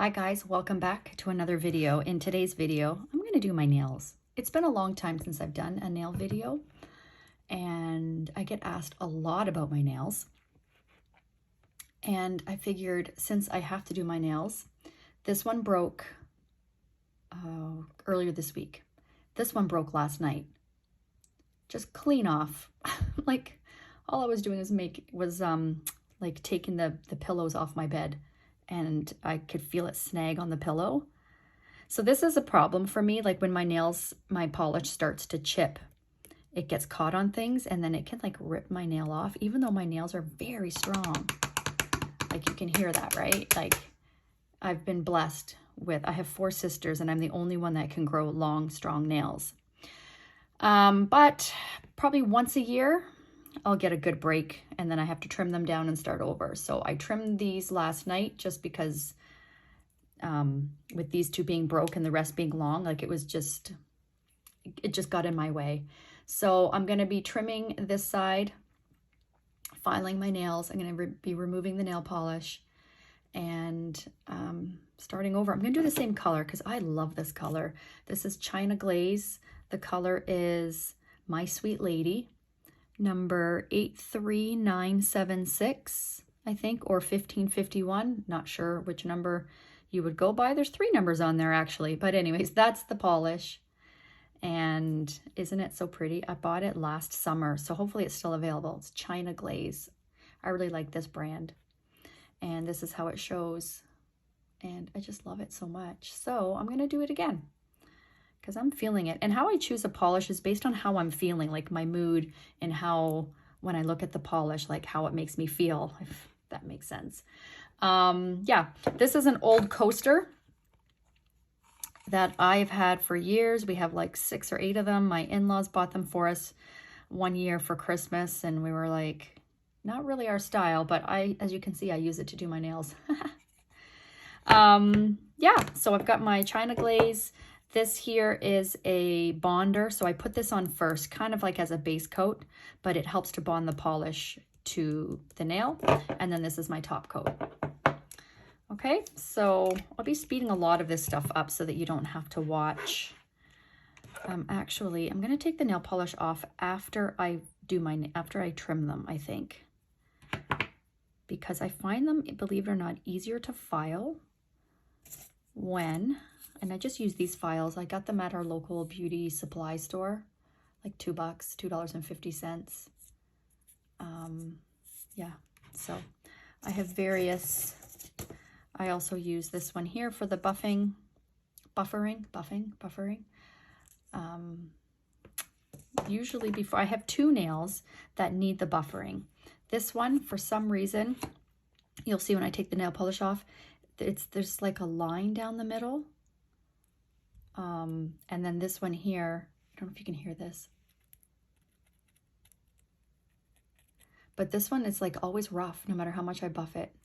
Hi guys, welcome back to another video. In today's video, I'm going to do my nails. It's been a long time since I've done a nail video, and I get asked a lot about my nails. And I figured since I have to do my nails, this one broke earlier this week. This one broke last night. Just clean off. Like all I was doing was like taking the pillows off my bed, and I could feel it snag on the pillow. So this is a problem for me. Like when my polish starts to chip, it gets caught on things and then it can like rip my nail off, even though my nails are very strong. Like you can hear that, right? Like I've been blessed with, I have 4 sisters and I'm the only one that can grow long, strong nails. But probably once a year, I'll get a good break and then I have to trim them down and start over. So I trimmed these last night just because with these 2 being broke and the rest being long, like it just got in my way. So I'm going to be trimming this side, filing my nails. I'm going to be removing the nail polish and starting over. I'm going to do the same color because I love this color. This is China Glaze. The color is My Sweet Lady, number 83976, I think, or 1551. Not sure which number you would go by. There's 3 numbers on there actually. But anyways, that's the polish. And isn't it so pretty? I bought it last summer, so hopefully it's still available. It's China Glaze. I really like this brand. And this is how it shows. And I just love it so much. So I'm going to do it again because I'm feeling it. And how I choose a polish is based on how I'm feeling, like my mood and how, when I look at the polish, like how it makes me feel, if that makes sense. Yeah, this is an old coaster that I've had for years. We have like 6 or 8 of them. My in-laws bought them for us one year for Christmas, and we were like, not really our style, but as you can see, I use it to do my nails. Yeah, so I've got my China Glaze. This here is a bonder, so I put this on first, kind of like as a base coat, but it helps to bond the polish to the nail, and then this is my top coat. Okay, so I'll be speeding a lot of this stuff up so that you don't have to watch. Actually, I'm going to take the nail polish off after I trim them, I think, because I find them, believe it or not, easier to file and I just use these files. I got them at our local beauty supply store, like $2, $2.50. Yeah, so I have various. I also use this one here for the buffering. Usually before, I have 2 nails that need the buffering. This one, for some reason, you'll see when I take the nail polish off, there's like a line down the middle. And then this one here, I don't know if you can hear this, but this one is like always rough no matter how much I buff it.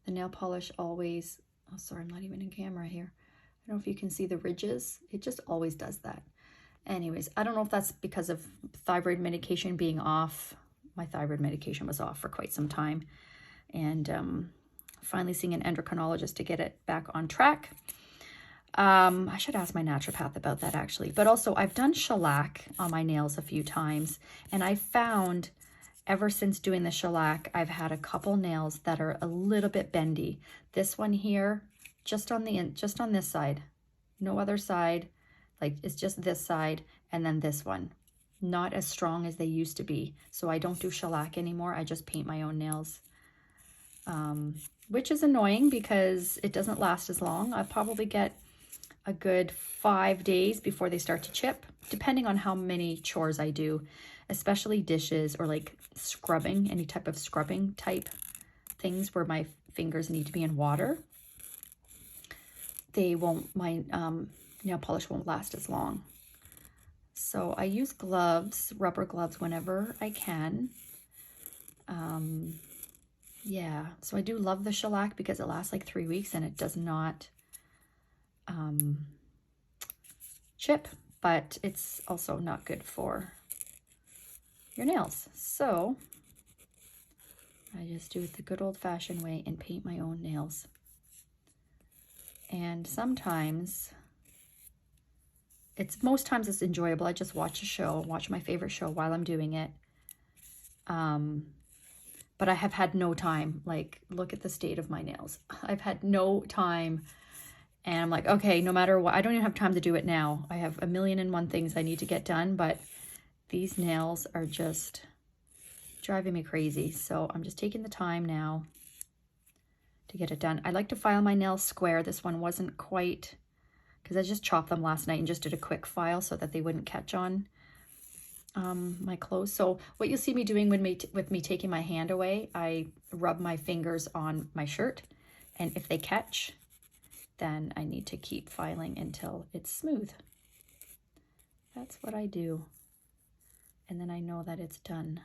The nail polish always, oh sorry, I'm not even in camera here. I don't know if you can see the ridges. It just always does that. Anyways, I don't know if that's because of thyroid medication being off. My thyroid medication was off for quite some time. And finally seeing an endocrinologist to get it back on track. I should ask my naturopath about that actually. But also I've done shellac on my nails a few times. And I found ever since doing the shellac, I've had a couple nails that are a little bit bendy. This one here, just on this side, no other side, like it's just this side, and then this one, not as strong as they used to be. So I don't do shellac anymore. I just paint my own nails, which is annoying because it doesn't last as long. I probably get a good 5 days before they start to chip, depending on how many chores I do, especially dishes or like scrubbing, any type of scrubbing type things where my fingers need to be in water. My nail polish won't last as long. So I use gloves, rubber gloves whenever I can. Yeah, so I do love the shellac because it lasts like 3 weeks and it does not chip, but it's also not good for your nails. So I just do it the good old-fashioned way and paint my own nails. And sometimes most times it's enjoyable. I just watch a show, watch my favorite show while I'm doing it. But I have had no time. Like, look at the state of my nails. I've had no time. And I'm like, okay, no matter what, I don't even have time to do it now. I have a million and one things I need to get done, but these nails are just driving me crazy. So I'm just taking the time now to get it done. I like to file my nails square. This one wasn't quite, because I just chopped them last night and just did a quick file so that they wouldn't catch on my clothes. So what you'll see me doing with me taking my hand away, I rub my fingers on my shirt, and if they catch, then I need to keep filing until it's smooth. That's what I do. And then I know that it's done.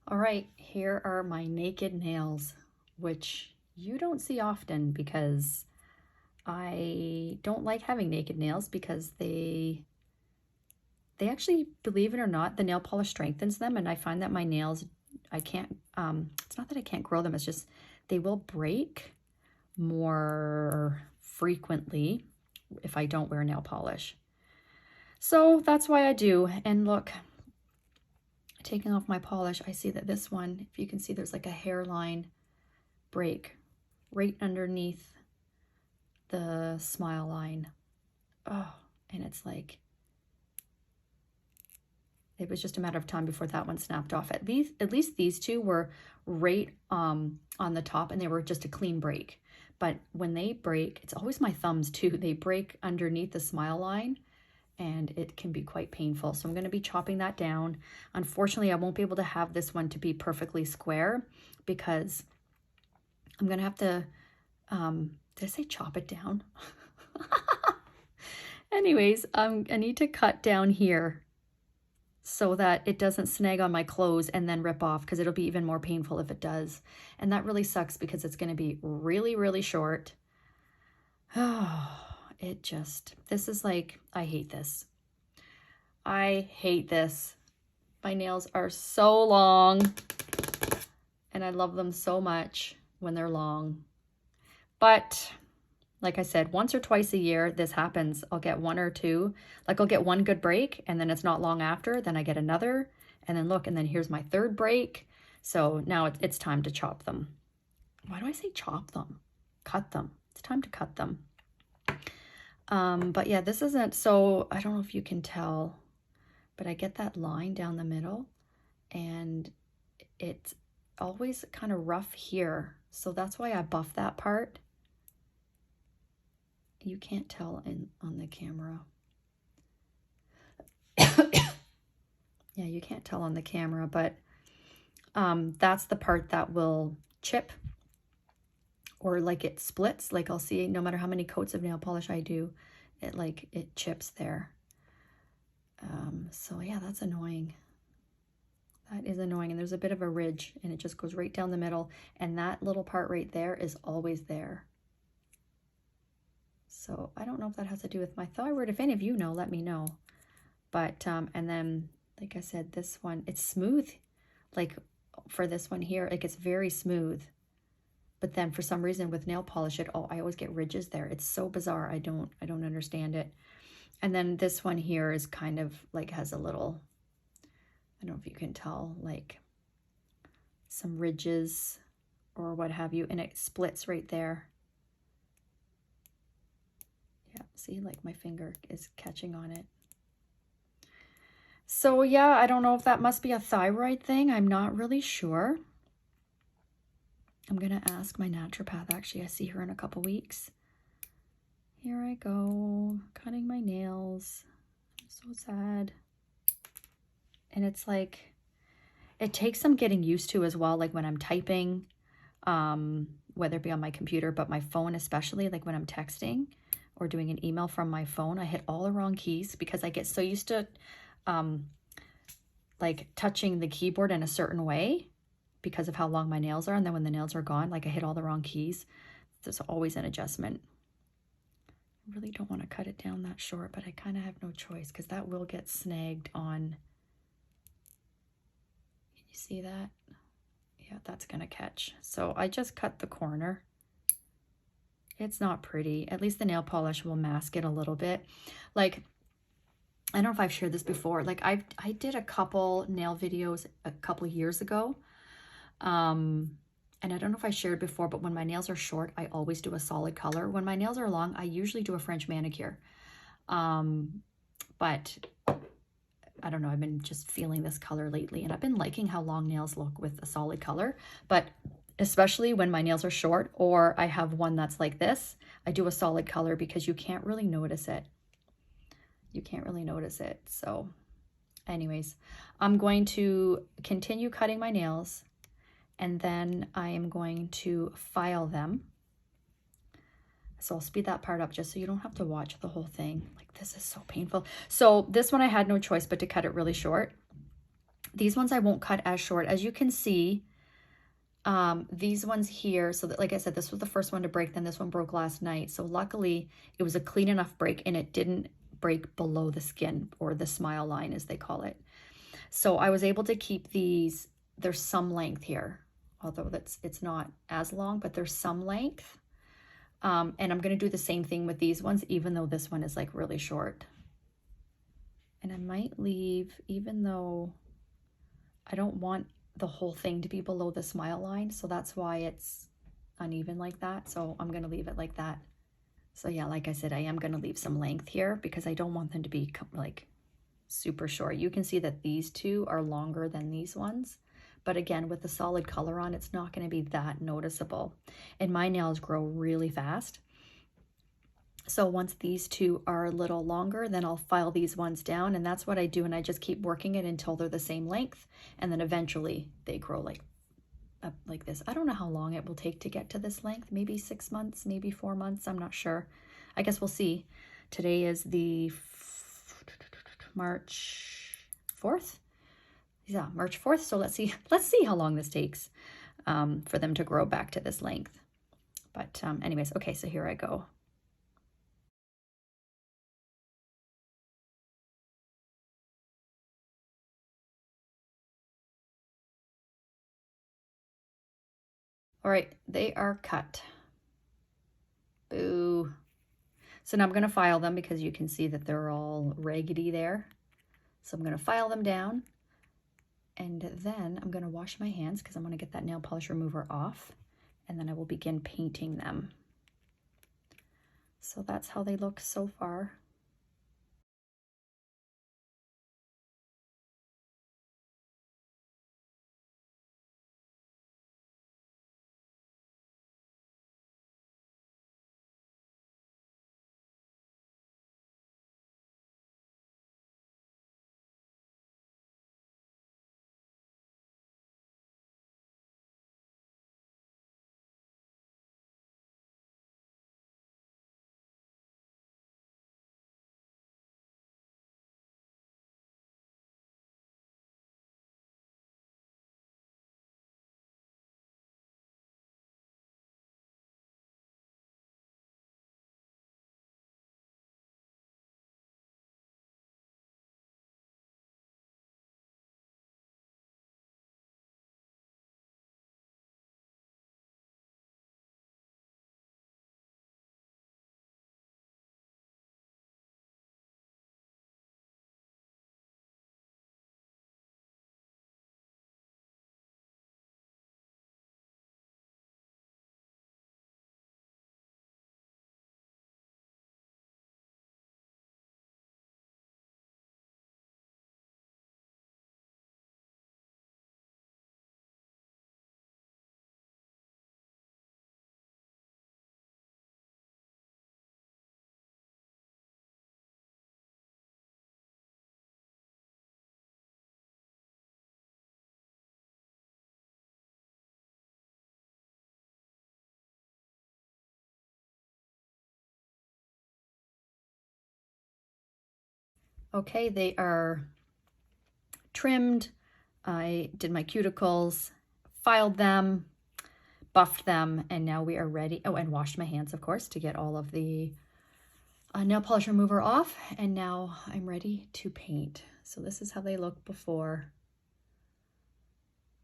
All right, here are my naked nails, which you don't see often because I don't like having naked nails because they actually, believe it or not, the nail polish strengthens them, and I find that my nails, I can't, it's not that I can't grow them, it's just they will break more frequently if I don't wear nail polish. So that's why I do. And look, taking off my polish, I see that this one, if you can see, there's like a hairline break right underneath the smile line. Oh, and it's like, it was just a matter of time before that one snapped off. At least these two were right on the top, and they were just a clean break. But when they break, it's always my thumbs too. They break underneath the smile line, and it can be quite painful. So I'm going to be chopping that down. Unfortunately, I won't be able to have this one to be perfectly square because I'm going to have to, did I say chop it down? Anyways, I need to cut down here so that it doesn't snag on my clothes and then rip off, because it'll be even more painful if it does. And that really sucks because it's going to be really, really short. Oh, this is like, I hate this. I hate this. My nails are so long and I love them so much when they're long. But like I said, once or twice a year, this happens. I'll get one or two, like I'll get one good break and then it's not long after, then I get another, and then look, and then here's my third break. So now it's time to chop them. Why do I say chop them? Cut them. It's time to cut them. But yeah, this isn't, so I don't know if you can tell, but I get that line down the middle and it's always kind of rough here. So that's why I buff that part. You can't tell on the camera. Yeah, you can't tell on the camera, but that's the part that will chip, or like it splits. Like I'll see, no matter how many coats of nail polish I do, it chips there. So yeah, that's annoying. That is annoying. And there's a bit of a ridge and it just goes right down the middle. And that little part right there is always there. So I don't know if that has to do with my thyroid. If any of you know, let me know. But, and then, like I said, this one, it's smooth. Like for this one here, it gets very smooth. But then for some reason with nail polish, I always get ridges there. It's so bizarre. I don't understand it. And then this one here is kind of like has a little, I don't know if you can tell, like some ridges or what have you, and it splits right there. Yeah, see, like my finger is catching on it. So yeah, I don't know if that must be a thyroid thing. I'm not really sure. I'm gonna ask my naturopath, actually. I see her in a couple weeks. here I go, cutting my nails. I'm so sad. And it's like, it takes some getting used to as well, like when I'm typing, whether it be on my computer, but my phone especially, like when I'm texting or doing an email from my phone, I hit all the wrong keys because I get so used to like touching the keyboard in a certain way because of how long my nails are. And then when the nails are gone, like I hit all the wrong keys. There's always an adjustment. I really don't want to cut it down that short, but I kind of have no choice because that will get snagged on. Can you see that? Yeah, that's gonna catch. So I just cut the corner. It's not pretty. At least the nail polish will mask it a little bit. Like, I don't know if I've shared this before. Like I did a couple nail videos a couple years ago. And I don't know if I shared before, but when my nails are short, I always do a solid color. When my nails are long, I usually do a French manicure. But I don't know, I've been just feeling this color lately, and I've been liking how long nails look with a solid color. But especially when my nails are short or I have one that's like this, I do a solid color because you can't really notice it. You can't really notice it. So anyways, I'm going to continue cutting my nails, and then I am going to file them. So I'll speed that part up just so you don't have to watch the whole thing. Like, this is so painful. So this one I had no choice but to cut it really short. These ones I won't cut as short. As you can see, these ones here, so that, like I said, this was the first one to break, then this one broke last night. So luckily it was a clean enough break and it didn't break below the skin, or the smile line as they call it. So I was able to keep these. There's some length here, although it's not as long, but there's some length. And I'm going to do the same thing with these ones, even though this one is like really short. And I might leave, even though I don't want the whole thing to be below the smile line. So that's why it's uneven like that. So I'm going to leave it like that. So yeah, like I said, I am going to leave some length here because I don't want them to be like super short. You can see that these two are longer than these ones. But again, with the solid color on, it's not going to be that noticeable. And my nails grow really fast. So once these two are a little longer, then I'll file these ones down, and that's what I do. And I just keep working it until they're the same length. And then eventually they grow like up like this. I don't know how long it will take to get to this length. Maybe 6 months, maybe 4 months. I'm not sure. I guess we'll see. Today is the March 4th. Yeah, March 4th. So let's see how long this takes for them to grow back to this length. But anyways, okay, so here I go. All right, they are cut. Boo. So now I'm going to file them because you can see that they're all raggedy there. So I'm going to file them down, and then I'm going to wash my hands because I'm going to get that nail polish remover off, and then I will begin painting them. So that's how they look so far. Okay, they are trimmed. I did my cuticles, filed them, buffed them, and now we are ready. Oh, and washed my hands, of course, to get all of the nail polish remover off. And now I'm ready to paint. So this is how they look before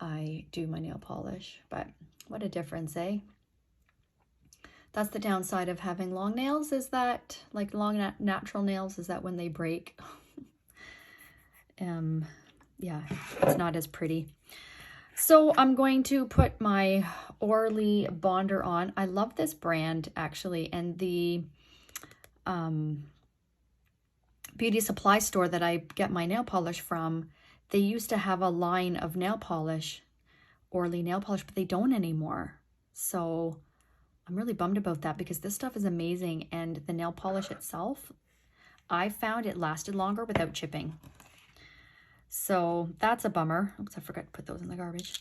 I do my nail polish. But what a difference, eh? That's the downside of having long nails, is that, like long natural nails, is that when they break, yeah, it's not as pretty. So I'm going to put my Orly Bonder on. I love this brand, actually, and the beauty supply store that I get my nail polish from, they used to have a line of nail polish, Orly nail polish, but they don't anymore. So I'm really bummed about that, because this stuff is amazing, and the nail polish itself, I found it lasted longer without chipping. So that's a bummer. Oops, I forgot to put those in the garbage.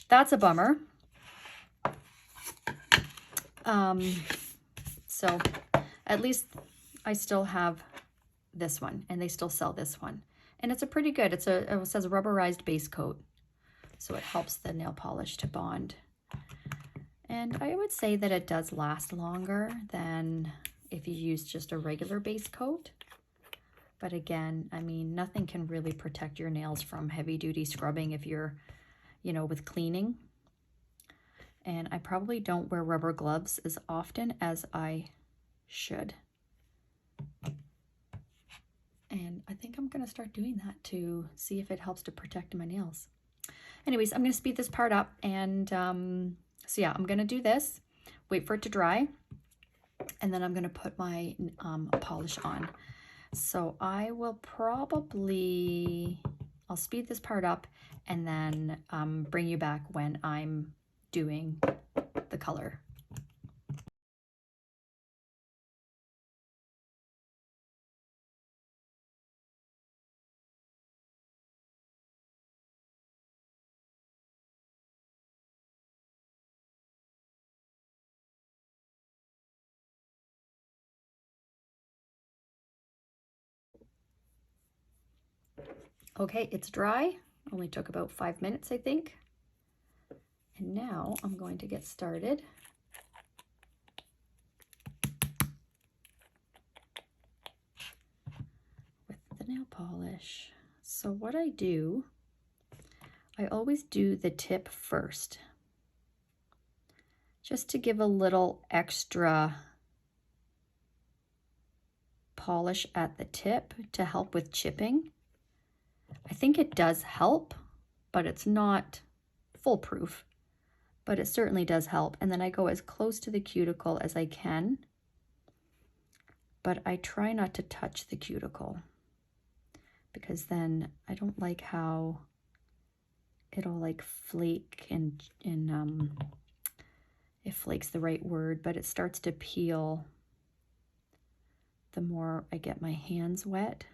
That's a bummer. So at least I still have this one, and they still sell this one. And it's a pretty good, it says rubberized base coat. So it helps the nail polish to bond. And I would say that it does last longer than if you use just a regular base coat. But again, I mean, nothing can really protect your nails from heavy duty scrubbing if you're, you know, with cleaning. And I probably don't wear rubber gloves as often as I should. And I think I'm gonna start doing that to see if it helps to protect my nails. Anyways, I'm gonna speed this part up, and so yeah, I'm gonna do this, wait for it to dry, and then I'm gonna put my polish on. So I will probably, I'll speed this part up and then bring you back when I'm doing the color. Okay, it's dry. Only took about 5 minutes, I think. And now I'm going to get started with the nail polish. So what I do, I always do the tip first, just to give a little extra polish at the tip to help with chipping. I think it does help, but it's not foolproof, but it certainly does help. And then I go as close to the cuticle as I can, but I try not to touch the cuticle, because then I don't like how it'll like flake and if flake's the right word, but it starts to peel the more I get my hands wet.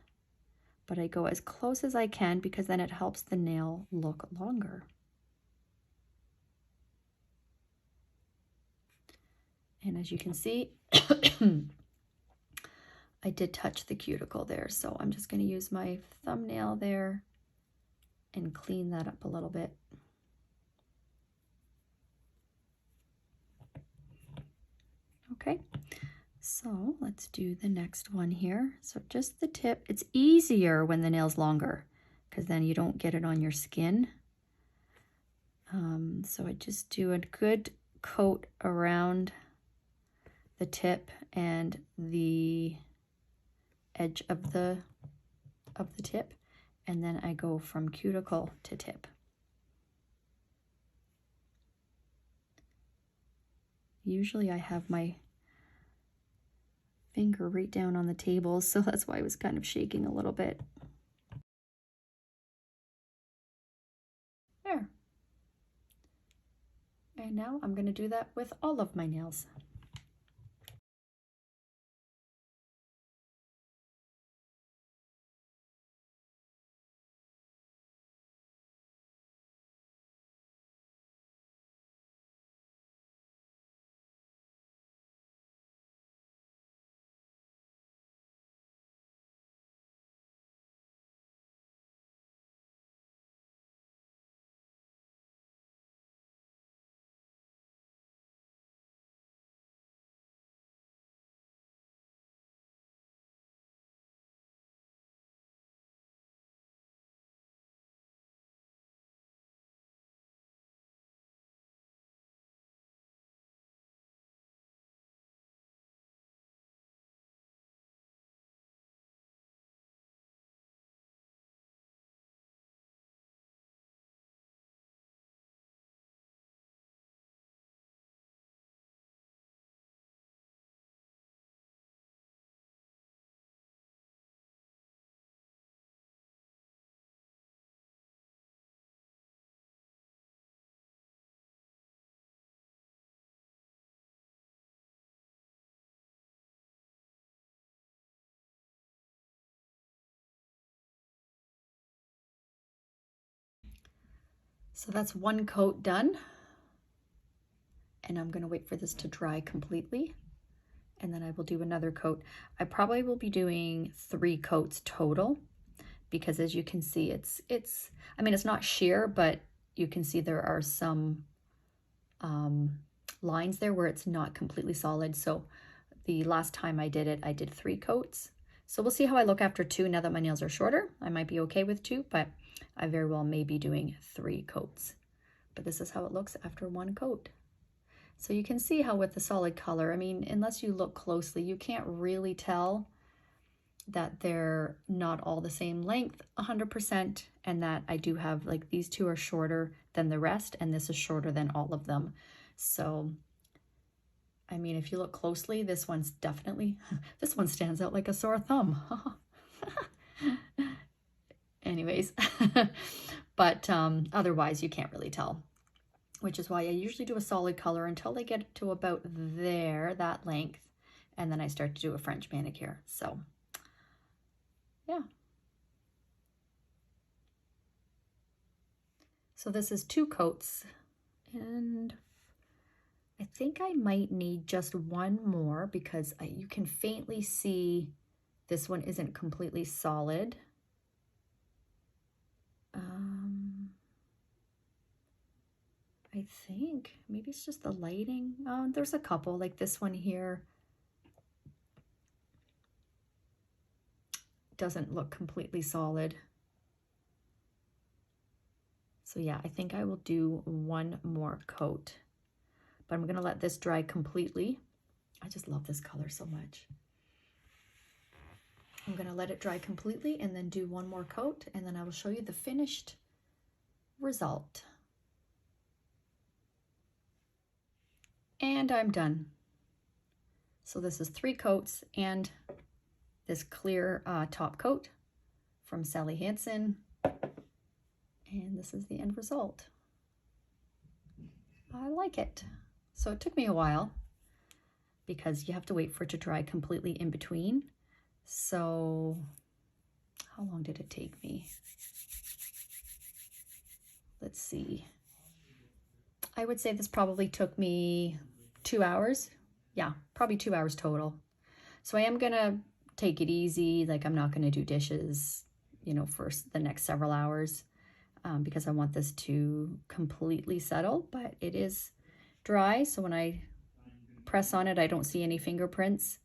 But I go as close as I can, because then it helps the nail look longer. And as you can see, I did touch the cuticle there, so I'm just going to use my thumbnail there and clean that up a little bit. Okay, so let's do the next one here. So just the tip. It's easier when the nail's longer, because then you don't get it on your skin. So I just do a good coat around the tip and the edge of the tip, and then I go from cuticle to tip. Usually I have my finger right down on the table, so that's why I was kind of shaking a little bit. There. And now I'm going to do that with all of my nails. So that's one coat done. And I'm gonna wait for this to dry completely. And then I will do another coat. I probably will be doing 3 coats total because as you can see, I mean, it's not sheer, but you can see there are some lines there where it's not completely solid. So the last time I did it, I did 3 coats. So we'll see how I look after 2. Now that my nails are shorter, I might be okay with 2, but I very well may be doing 3 coats. But this is how it looks after 1 coat. So you can see how with the solid color, I mean, unless you look closely, you can't really tell that they're not all the same length 100%, and that I do have, like, these 2 are shorter than the rest, and this is shorter than all of them. So, I mean, if you look closely, this one's definitely, this one stands out like a sore thumb. Anyways, but otherwise you can't really tell, which is why I usually do a solid color until they get to about there, that length, and then I start to do a French manicure. So, yeah. So this is 2 coats, and I think I might need just 1 more because you can faintly see this one isn't completely solid. I think maybe it's just the lighting. Oh, there's a couple, like this one here doesn't look completely solid. So yeah, I think I will do 1 more coat, but I'm gonna let this dry completely. I just love this color so much. I'm gonna let it dry completely and then do 1 more coat, and then I will show you the finished result. And I'm done. So this is 3 coats and this clear top coat from Sally Hansen. And this is the end result. I like it. So it took me a while because you have to wait for it to dry completely in between. So how long did it take me? Let's see. I would say this probably took me 2 hours. Yeah, probably 2 hours total. So I am gonna take it easy. Like, I'm not gonna do dishes, you know, for the next several hours because I want this to completely settle, but it is dry. So when I press on it, I don't see any fingerprints,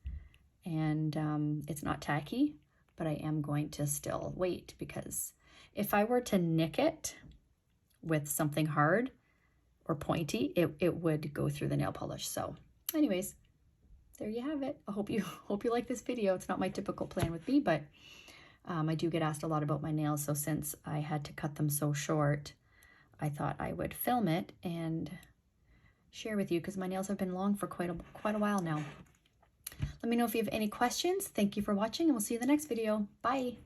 and it's not tacky, but I am going to still wait because if I were to nick it with something hard or pointy, it would go through the nail polish. So anyways, there you have it. I hope you like this video. It's not my typical plan with me, but I do get asked a lot about my nails. So since I had to cut them so short, I thought I would film it and share with you because my nails have been long for quite a while now. Let me know if you have any questions. Thank you for watching, and we'll see you in the next video. Bye.